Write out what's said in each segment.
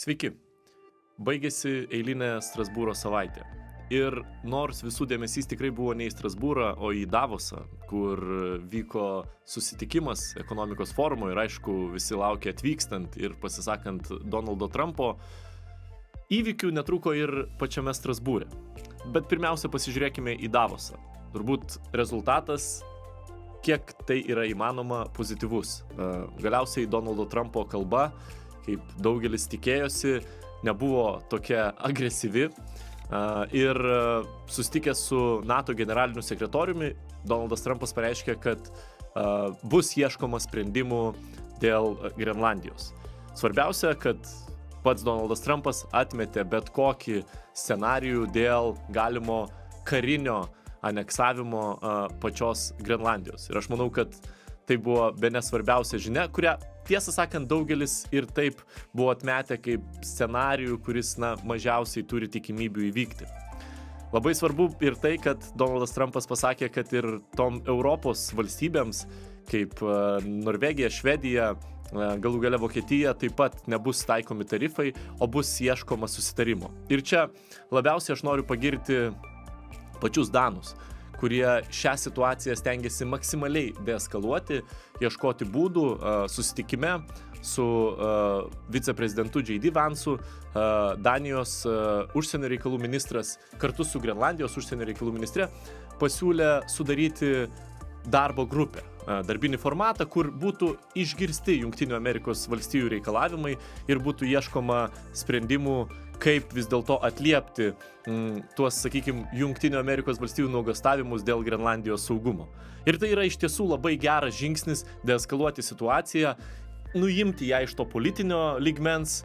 Sveiki. Baigėsi eilinė Strasbūro savaitė. Ir nors visų dėmesys tikrai buvo ne į Strasbūrą, o į Davosą, kur vyko susitikimas ekonomikos forumo ir aišku visi laukia atvykstant ir pasisakant Donaldo Trumpo, įvykių netruko ir pačiame Strasbūre. Bet pirmiausia pasižiūrėkime į Davosą. Turbūt rezultatas, kiek tai yra įmanoma, pozityvus. Galiausiai Donaldo Trumpo kalba, kaip daugelis tikėjosi, nebuvo tokia agresyvi. Ir susitikęs su NATO generaliniu sekretoriumi, Donaldas Trumpas pareiškė, kad bus ieškoma sprendimų dėl Grenlandijos. Svarbiausia, kad pats Donaldas Trumpas atmetė bet kokį scenarijų dėl galimo karinio aneksavimo pačios Grenlandijos. Ir aš manau, kad tai buvo bene svarbiausia žinia, kurią, tiesą sakant, daugelis ir taip buvo atmetę kaip scenarijų, kuris mažiausiai turi tikimybių įvykti. Labai svarbu ir tai, kad Donaldas Trumpas pasakė, kad ir tom Europos valstybėms, kaip Norvegija, Švedija, galų gale Vokietija, taip pat nebus taikomi tarifai, o bus ieškoma susitarimo. Ir čia labiausiai aš noriu pagirti pačius danus, kurie šią situaciją stengiasi maksimaliai deeskaluoti, ieškoti būdų susitikime su viceprezidentu J.D. Vansu, Danijos užsienio reikalų ministras kartu su Grenlandijos užsienio reikalų ministre pasiūlė sudaryti darbo grupę, darbinį formatą, kur būtų išgirsti Jungtinių Amerikos valstijų reikalavimai ir būtų ieškoma sprendimų, kaip vis dėlto atliepti tuos, sakykime, Jungtinių Amerikos valstijų nuogąstavimus dėl Grenlandijos saugumo. Ir tai yra iš tiesų labai geras žingsnis deeskaluoti situaciją, nuimti ją iš to politinio lygmens,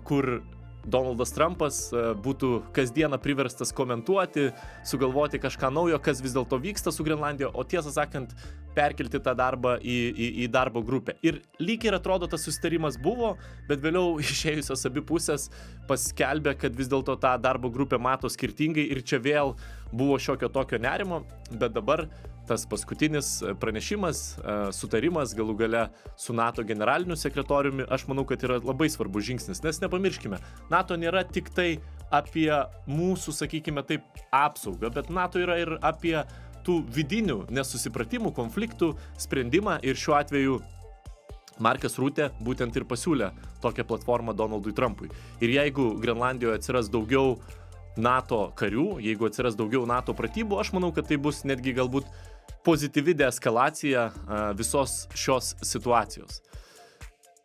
kur Donaldas Trumpas būtų kasdieną priverstas komentuoti, sugalvoti kažką naujo, kas vis dėlto vyksta su Grenlandija, o tiesą sakant, perkelti tą darbą į darbo grupę. Ir lyg ir atrodo, tas susitarimas buvo, bet vėliau išėjusios abi pusės paskelbė, kad vis dėlto tą darbo grupę mato skirtingai ir čia vėl buvo šiokio tokio nerimo, bet dabar tas paskutinis pranešimas, sutarimas galų gale su NATO generaliniu sekretoriumi, aš manau, kad yra labai svarbus žingsnis, nes nepamirškime, NATO nėra tik tai apie mūsų, sakykime taip, apsaugą, bet NATO yra ir apie tų vidinių nesusipratimų, konfliktų sprendimą ir šiuo atveju Markas Rutė būtent ir pasiūlė tokią platformą Donaldui Trumpui. Ir jeigu Grenlandijoje atsiras daugiau NATO karių, jeigu atsiras daugiau NATO pratybų, aš manau, kad tai bus netgi galbūt pozityvi deeskalacija visos šios situacijos.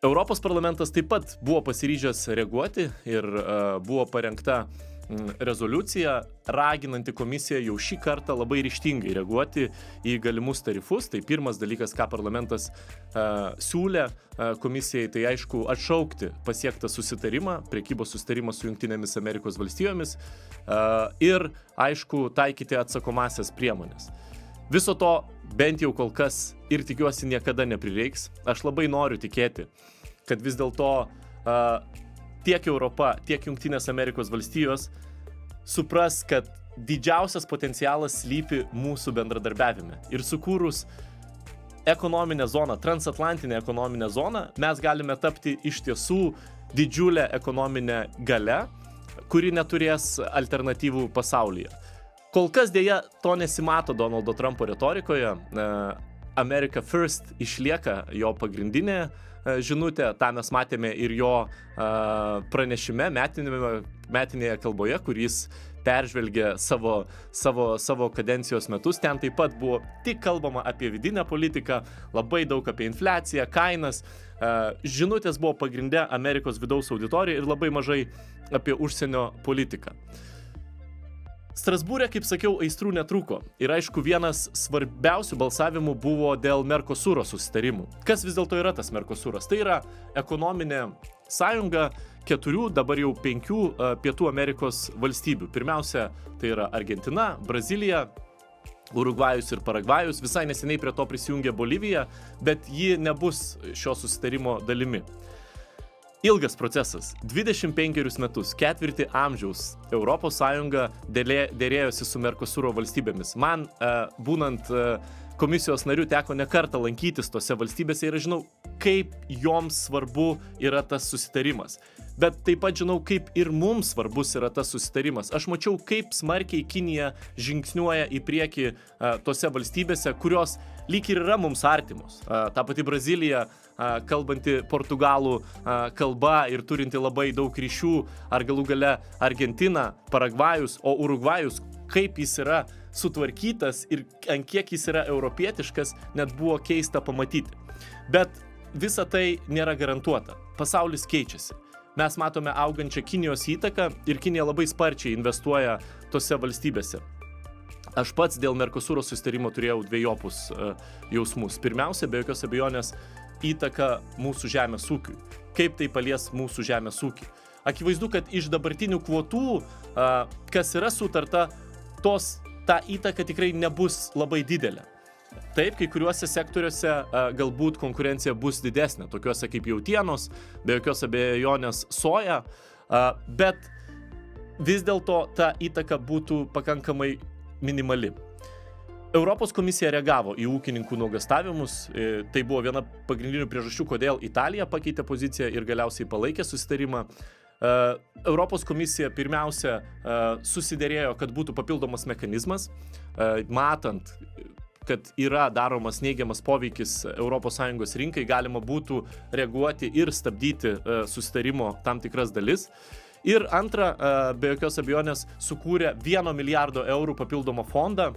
Europos parlamentas taip pat buvo pasiryžęs reaguoti ir buvo parengta rezoliucija, raginanti komisiją jau šį kartą labai ryžtingai reaguoti į galimus tarifus. Tai pirmas dalykas, ką parlamentas siūlė komisijai, tai aišku atšaukti pasiektą susitarimą, prekybos susitarimą su Jungtinėmis Amerikos valstijomis ir aišku taikyti atsakomasias priemonės. Viso to bent jau kol kas ir tikiuosi niekada neprireiks. Aš labai noriu tikėti, kad vis dėlto tiek Europa, tiek Jungtinės Amerikos valstijos supras, kad didžiausias potencialas slypi mūsų bendradarbiavime. Ir sukūrus ekonominę zoną, transatlantinę ekonominę zoną, mes galime tapti iš tiesų didžiulę ekonominę galią, kuri neturės alternatyvų pasaulyje. Kol kas dėja to nesimato Donaldo Trumpo retorikoje. America First išlieka jo pagrindinė žinutė, tą mes matėme ir jo pranešime, metinėje kalboje, kur jis peržvelgė savo kadencijos metus. Ten taip pat buvo tik kalbama apie vidinę politiką, labai daug apie infliaciją, kainas. Žinutės buvo pagrinde Amerikos vidaus auditorija ir labai mažai apie užsienio politiką. Strasbūre, kaip sakiau, aistrų netrūko. Ir aišku, vienas svarbiausių balsavimų buvo dėl Mercosuro susitarimų. Kas vis dėlto yra tas Mercosuras? Tai yra ekonominė sąjunga 4, dabar jau 5 Pietų Amerikos valstybių. Pirmiausia, tai yra Argentina, Brazilija, Urugvajus ir Paragvajus. Visai neseniai prie to prisijungė Bolivija, bet ji nebus šio susitarimo dalimi. Ilgas procesas, 25 metus, ketvirtį amžiaus Europos Sąjunga dėrėjosi su Mercosuro valstybėmis. Man, būnant komisijos nariu, teko ne kartą lankytis tose valstybėse ir žinau, kaip joms svarbu yra tas susitarimas. bet taip pat žinau, kaip ir mums svarbus yra tas susitarimas. Aš mačiau, kaip smarkiai Kinija žingsniuoja į priekį tose valstybėse, kurios lyg ir yra mums artimos. Ta pati Brazilija, kalbanti portugalų kalba ir turinti labai daug ryšių, ar galų gale Argentina, Paragvajus, o Urugvajus, kaip jis yra sutvarkytas ir ant kiek jis yra europietiškas, net buvo keista pamatyti. Bet visa tai nėra garantuota. Pasaulis keičiasi. Mes matome augančią Kinijos įtaką ir Kinija labai sparčiai investuoja tose valstybėse. Aš pats dėl Mercosuro susitarimo turėjau dvejopus jausmus. Pirmiausia, be jokios abejonės, įtaka mūsų žemės ūkiui. Kaip tai palies mūsų žemės ūkį? Akivaizdu, kad iš dabartinių kvotų, kas yra sutarta, ta įtaka tikrai nebus labai didelė. Taip, kai kuriuose sektoriuose galbūt konkurencija bus didesnė, tokiuose kaip jautienos, be jokios abejonės soja, bet vis dėlto ta įtaka būtų pakankamai minimali. Europos komisija reagavo į ūkininkų nuogąstavimus, tai buvo viena pagrindinių priežasčių, kodėl Italija pakeitė poziciją ir galiausiai palaikė susitarimą. Europos komisija pirmiausia susiderėjo, kad būtų papildomas mechanizmas, matant, kad yra daromas neigiamas poveikis ES rinkai, galima būtų reaguoti ir stabdyti susitarimo tam tikras dalis. Ir antra, be jokios abejonės, sukūrė 1 milijardo eurų papildomą fondą,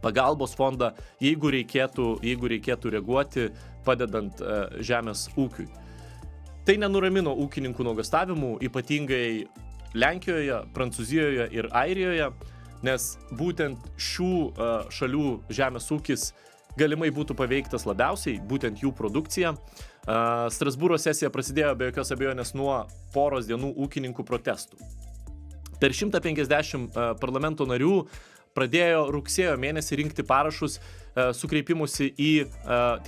pagalbos fondą, jeigu reikėtų reaguoti, padedant žemės ūkiui. Tai nenuramino ūkininkų nuogąstavimų, ypatingai Lenkijoje, Prancūzijoje ir Airijoje, nes būtent šių šalių žemės ūkis galimai būtų paveiktas labiausiai, būtent jų produkcija. Strasbūro sesija prasidėjo be jokios abejonės nuo poros dienų ūkininkų protestų. Per 150 parlamento narių pradėjo rugsėjo mėnesį rinkti parašus su kreipimusi į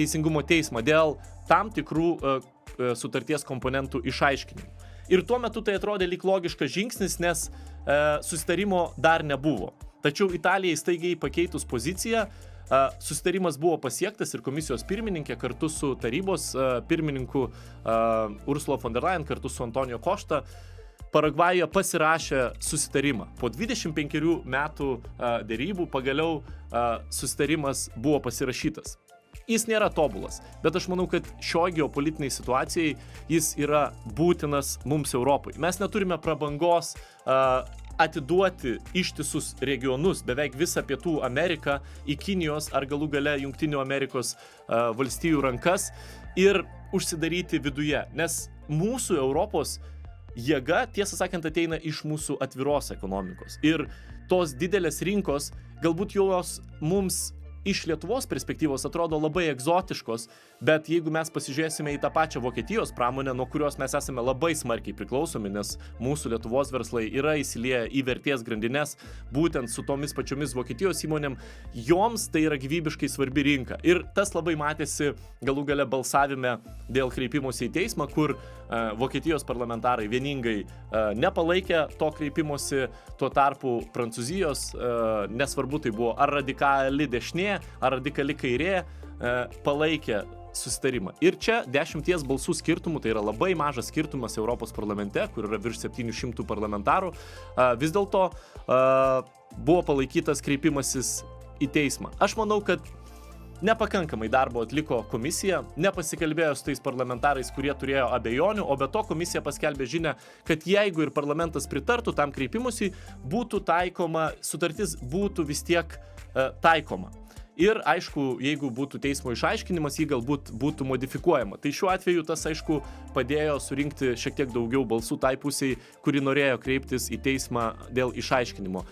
Teisingumo teismą dėl tam tikrų sutarties komponentų išaiškinimų. Ir tuo metu tai atrodė lyg logiškas žingsnis, nes susitarimo dar nebuvo. Tačiau Italijai staigiai pakeitus poziciją, susitarimas buvo pasiektas ir komisijos pirmininkė kartu su tarybos pirmininku Ursula von der Leyen, kartu su Antonijo Košta, Paragvajuje pasirašė susitarimą. Po 25 metų derybų pagaliau susitarimas buvo pasirašytas. Jis nėra tobulas, bet aš manau, kad šioj geopolitiniai situacijai jis yra būtinas mums Europai. Mes neturime prabangos atiduoti ištisus regionus, beveik visą Pietų Ameriką į Kinijos ar galų gale Jungtinių Amerikos valstijų rankas ir užsidaryti viduje, nes mūsų Europos jėga, tiesą sakant, ateina iš mūsų atviros ekonomikos. Ir tos didelės rinkos, galbūt jos mums iš Lietuvos perspektyvos atrodo labai egzotiškos, bet jeigu mes pasižiūrėsime į tą pačią Vokietijos pramonę, nuo kurios mes esame labai smarkiai priklausomi, nes mūsų Lietuvos verslai yra įsilieję į vertės grandines, būtent su tomis pačiomis Vokietijos įmonėm, joms tai yra gyvybiškai svarbi rinka. Ir tas labai matėsi galų gale balsavime dėl kreipimosi į teismą, kur Vokietijos parlamentarai vieningai nepalaikė to kreipimosi, tuo tarpu Prancūzijos, nesvarbu tai buvo ar radikali dešinė, ar radikali kairė, palaikė susitarimą. Ir čia 10 balsų skirtumų, tai yra labai mažas skirtumas Europos parlamente, kur yra virš 700 parlamentarų, vis dėlto buvo palaikytas kreipimasis į teismą. Aš manau, kad nepakankamai darbo atliko komisija, nepasikalbėjo su tais parlamentarais, kurie turėjo abejonių, o be to komisija paskelbė žinią, kad jeigu ir parlamentas pritartų tam kreipimusiui, būtų taikoma, sutartis būtų vis tiek taikoma. Ir, aišku, jeigu būtų teismo išaiškinimas, jį galbūt būtų modifikuojama. Tai šiuo atveju tas, aišku, padėjo surinkti šiek tiek daugiau balsų tai pusiai, kuri norėjo kreiptis į teismą dėl išaiškinimo.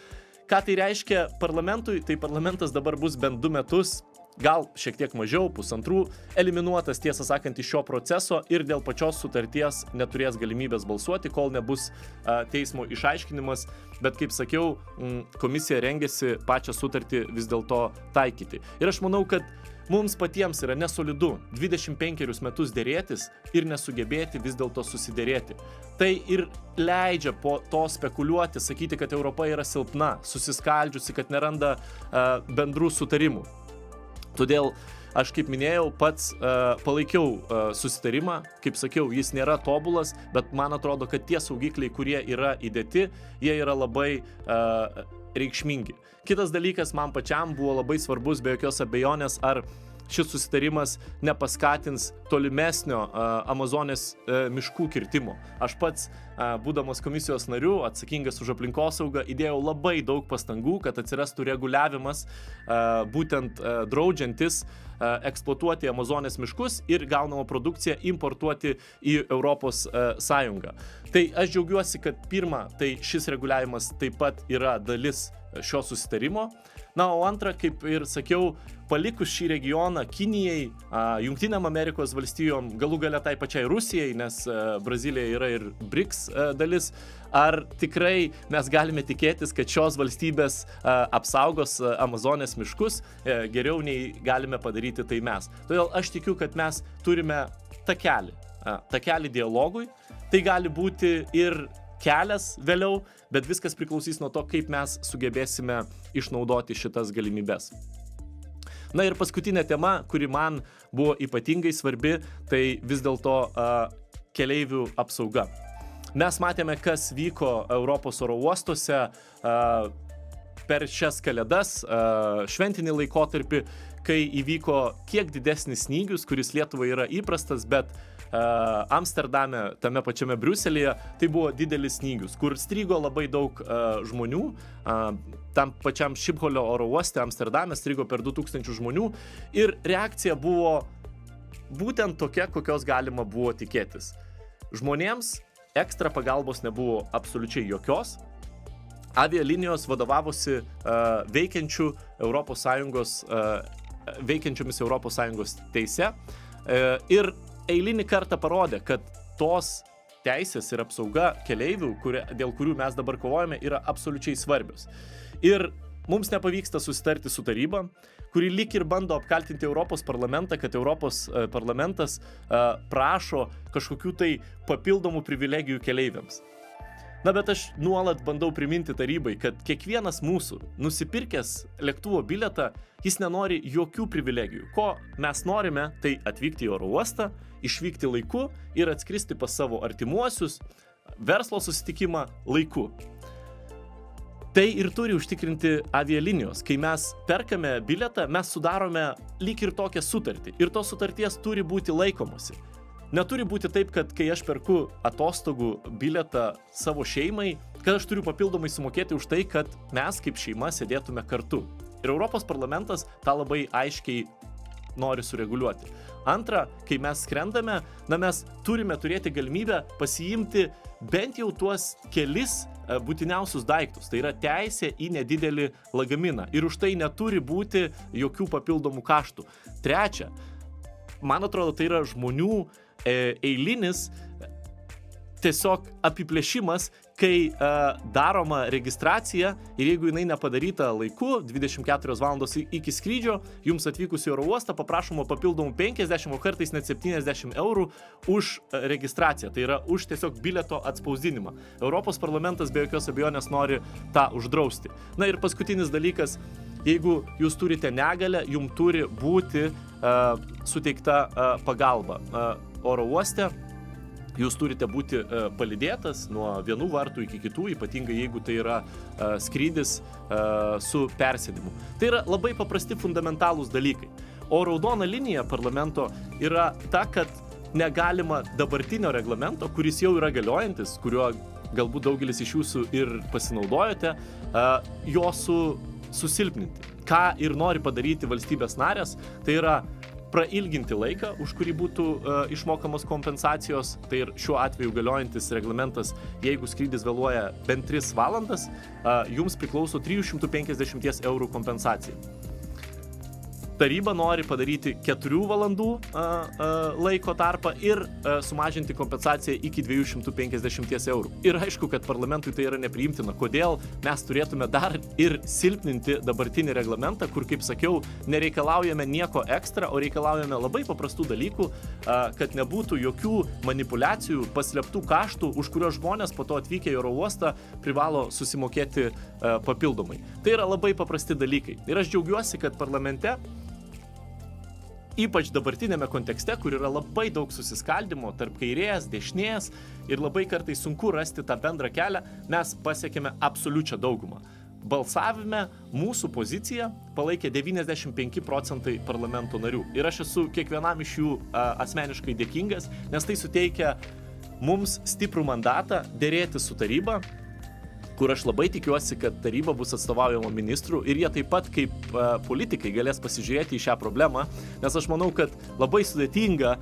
Ką tai reiškia parlamentui? Tai parlamentas dabar bus bent 2 metus, gal šiek tiek mažiau, 1,5, eliminuotas, tiesą sakant, iš šio proceso ir dėl pačios sutarties neturės galimybės balsuoti, kol nebus teismo išaiškinimas. Bet, kaip sakiau, komisija rengėsi pačią sutartį vis dėlto taikyti. Ir aš manau, kad mums patiems yra nesolidu 25 metus dėrėtis ir nesugebėti vis dėlto susidėrėti. Tai ir leidžia po to spekuliuoti, sakyti, kad Europa yra silpna, susiskaldžiusi, kad neranda bendrų sutarimų. Todėl aš kaip minėjau, pats palaikiau susitarimą, kaip sakiau, jis nėra tobulas, bet man atrodo, kad tie saugikliai, kurie yra įdėti, jie yra labai reikšmingi. Kitas dalykas man pačiam buvo labai svarbus, be jokios abejonės, ar šis susitarimas nepaskatins tolimesnio Amazonės miškų kirtimo. Aš pats, būdamas komisijos nariu, atsakingas už aplinkosaugą, įdėjau labai daug pastangų, kad atsirastų reguliavimas, būtent draudžiantis eksploatuoti Amazonės miškus ir gaunamą produkciją importuoti į Europos Sąjungą. Tai aš džiaugiuosi, kad pirma, tai šis reguliavimas taip pat yra dalis šio susitarimo. Na, o antra, kaip ir sakiau, palikus šį regioną Kinijai, Jungtinėm Amerikos valstijom, galų gale tai pačiai Rusijai, nes Brazilija yra ir BRICS dalis, ar tikrai mes galime tikėtis, kad šios valstybės apsaugos Amazonės miškus geriau nei galime padaryti tai mes. Todėl aš tikiu, kad mes turime takelį dialogui. Tai gali būti ir kelias vėliau, bet viskas priklausys nuo to, kaip mes sugebėsime išnaudoti šitas galimybes. Na ir paskutinė tema, kuri man buvo ypatingai svarbi, tai vis dėlto keleivių apsauga. Mes matėme, kas vyko Europos oro uostuose per šias kalėdas, šventinį laikotarpį, kai įvyko kiek didesnis snygius, kuris Lietuvai yra įprastas, bet Amsterdame, tame pačiame Briuselyje, tai buvo didelis snygius, kur strigo labai daug žmonių. Tam pačiam Šipholio oro uoste Amsterdame strigo per 2000 žmonių ir reakcija buvo būtent tokia, kokios galima buvo tikėtis. Žmonėms ekstra pagalbos nebuvo absoliučiai jokios. Avialinijos vadovavosi veikiančiomis Europos Sąjungos teise ir eilinį kartą parodė, kad tos teisės ir apsauga keleivių, dėl kurių mes dabar kovojame, yra absoliučiai svarbios. Ir mums nepavyksta susitarti su taryba, kuri lyg ir bando apkaltinti Europos parlamentą, kad Europos parlamentas prašo kažkokių tai papildomų privilegijų keleiviams. Na, bet aš nuolat bandau priminti tarybai, kad kiekvienas mūsų, nusipirkęs lėktuvo bilietą, jis nenori jokių privilegijų. Ko mes norime, tai atvykti į oro uostą, išvykti laiku ir atskristi pas savo artimuosius, verslo susitikimą laiku. Tai ir turi užtikrinti avialinijos. Kai mes perkame bilietą, mes sudarome lyg ir tokią sutartį. Ir tos sutarties turi būti laikomasi. Neturi būti taip, kad kai aš perku atostogų bilietą savo šeimai, kad aš turiu papildomai sumokėti už tai, kad mes kaip šeima sėdėtume kartu. Ir Europos parlamentas tą labai aiškiai nori sureguliuoti. Antra, kai mes skrendame, mes turime turėti galimybę pasiimti bent jau tuos kelis būtiniausius daiktus. Tai yra teisė į nedidelį lagaminą. Ir už tai neturi būti jokių papildomų kaštų. Trečia, man atrodo, tai yra žmonių eilinis tiesiog apiplėšimas, kai daroma registracija ir jeigu jinai nepadaryta laiku, 24 valandos iki skrydžio, jums atvykus į oro uostą paprašoma papildomų 50, o kartais net 70 eurų už registraciją. Tai yra už tiesiog bilieto atspausdinimą. Europos parlamentas be jokios abejonės nori tą uždrausti. Na ir paskutinis dalykas, jeigu jūs turite negalią, jums turi būti suteikta pagalba. Oro uoste jūs turite būti palydėtas nuo vienų vartų iki kitų, ypatingai jeigu tai yra skrydis su persėdimu. Tai yra labai paprasti fundamentalūs dalykai. O raudona linija parlamento yra ta, kad negalima dabartinio reglamento, kuris jau yra galiojantis, kuriuo galbūt daugelis iš jūsų ir pasinaudojote, jo susilpninti. Ką ir nori padaryti valstybės narės, tai yra prailginti laiką, už kurį būtų išmokamos kompensacijos. Tai ir šiuo atveju galiojantis reglamentas, jeigu skrydis vėluoja bent 3 valandas, jums priklauso 350 eurų kompensacija. Taryba nori padaryti 4 valandų laiko tarpą ir sumažinti kompensaciją iki 250 eurų. Ir aišku, kad parlamentui tai yra nepriimtina. Kodėl mes turėtume dar ir silpninti dabartinį reglamentą, kur, kaip sakiau, nereikalaujame nieko ekstra, o reikalaujame labai paprastų dalykų, kad nebūtų jokių manipulacijų, paslėptų kaštų, už kuriuos žmonės po to atvykę į oro uostą privalo susimokėti papildomai. Tai yra labai paprasti dalykai. Ir aš džiaugiuosi, kad parlamente ypač dabartinėme kontekste, kur yra labai daug susiskaldimo tarp kairės, dešinės ir labai kartais sunku rasti tą bendrą kelią, mes pasiekėme absoliučią daugumą. Balsavime mūsų poziciją palaikė 95% parlamento narių. Ir aš esu kiekvienam iš jų asmeniškai dėkingas, nes tai suteikia mums stiprų mandatą dėrėti su taryba, kur aš labai tikiuosi, kad taryba bus atstovaujama ministrų ir jie taip pat kaip politikai galės pasižiūrėti į šią problemą, nes aš manau, kad labai sudėtinga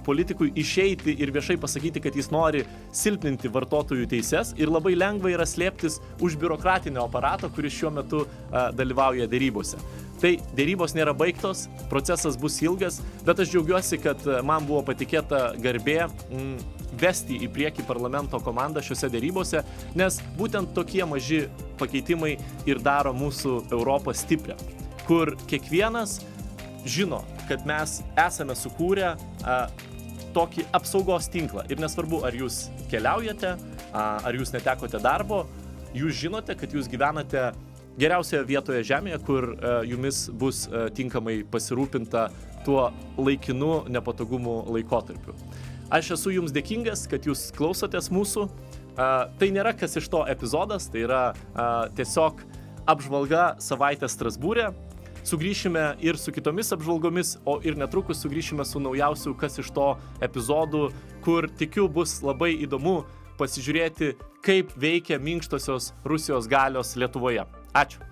politikui išeiti ir viešai pasakyti, kad jis nori silpninti vartotojų teises ir labai lengva yra slėptis už biurokratinio aparato, kuris šiuo metu dalyvauja dėrybose. Tai dėrybos nėra baigtos, procesas bus ilgas, bet aš džiaugiuosi, kad man buvo patikėta garbė vesti į priekį parlamento komandą šiuose dėrybose, nes būtent tokie maži pakeitimai ir daro mūsų Europą stiprią, kur kiekvienas žino, kad mes esame sukūrę tokį apsaugos tinklą. Ir nesvarbu, ar jūs keliaujate, ar jūs netekote darbo, jūs žinote, kad jūs gyvenate geriausioje vietoje žemėje, kur jumis bus tinkamai pasirūpinta tuo laikinu nepatogumų laikotarpiu. Aš esu jums dėkingas, kad jūs klausotės mūsų. Tai nėra kas iš to epizodas, tai yra tiesiog apžvalga savaitės Strasbūre. Sugrįšime ir su kitomis apžvalgomis, o ir netrukus sugrįšime su naujausiu kas iš to epizodų, kur tikiu bus labai įdomu pasižiūrėti, kaip veikia minkštosios Rusijos galios Lietuvoje. Ačiū.